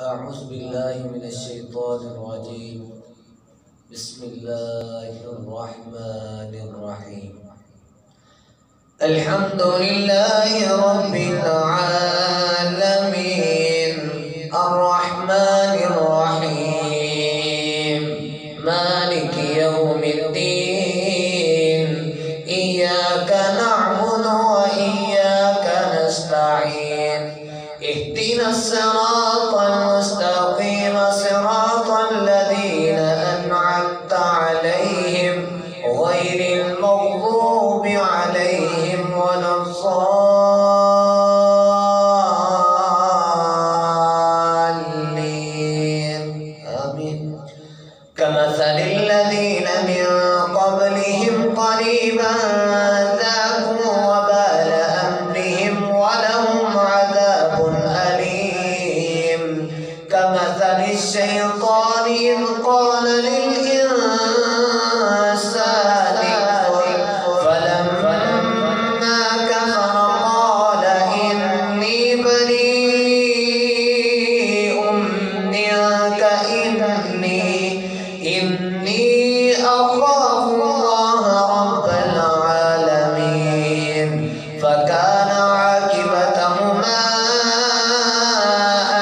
أعوذ بالله من الشيطان الرجيم. بسم الله الرحمن الرحيم. الحمد لله رب العالمين الرحمن الرحيم مالك يوم الدين إياك نعبد وإياك نستعين اهدنا الصراط المستقيم صراط الذين أنعمت عليهم غير المغضوب عليهم ولا الضالين آمين. كمثل الذين من قبلهم قريبا ذاقوا وبال أمرهم ولهم عذاب أليم. كمثل الشيطان إذ قال للإنسان فلما كفر قال إني بريء منك إني أخاف الله رب العالمين. فكان عاقبتهما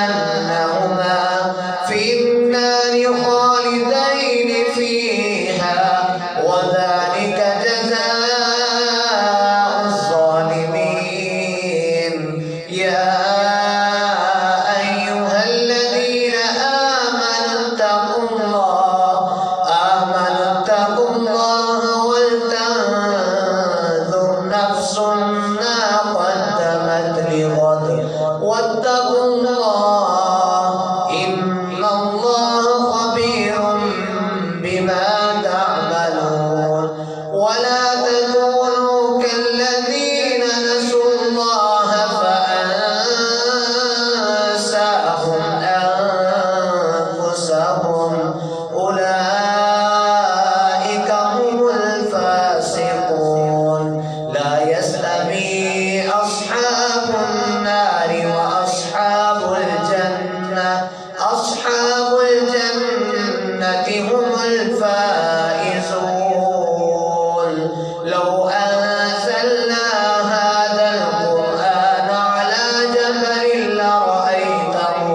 أنهما في النار خالدين فيها وذلك جزاء الظالمين. يا أيها الذين آمنوا اتقوا الله ولتنظر نفس ما قدمت لغد واتقوا الله إن الله خبير بما تعملون. ولا تكونوا كالذين نسوا الله فأنساهم أنفسهم أولئك هم الفاسقون. لا يستوي أصحاب النار وأصحاب الجنة هم الفائزون. لو أنزلنا هذا القرآن على جبل لرأيته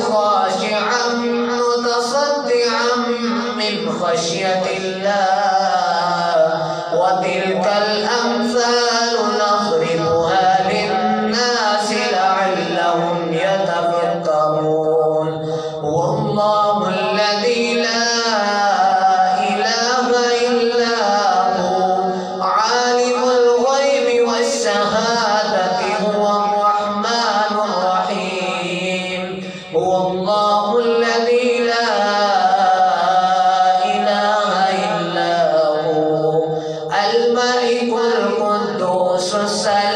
خاشعا متصدعا من خشية الله. وتلك الأمثال نضربها للناس لعلهم يتفكرون. والله الذي لا إله إلا هو عالم الغيب والشهادة هو الرحمن الرحيم. هو الله الذي لا إله إلا هو الملك القدوس السلام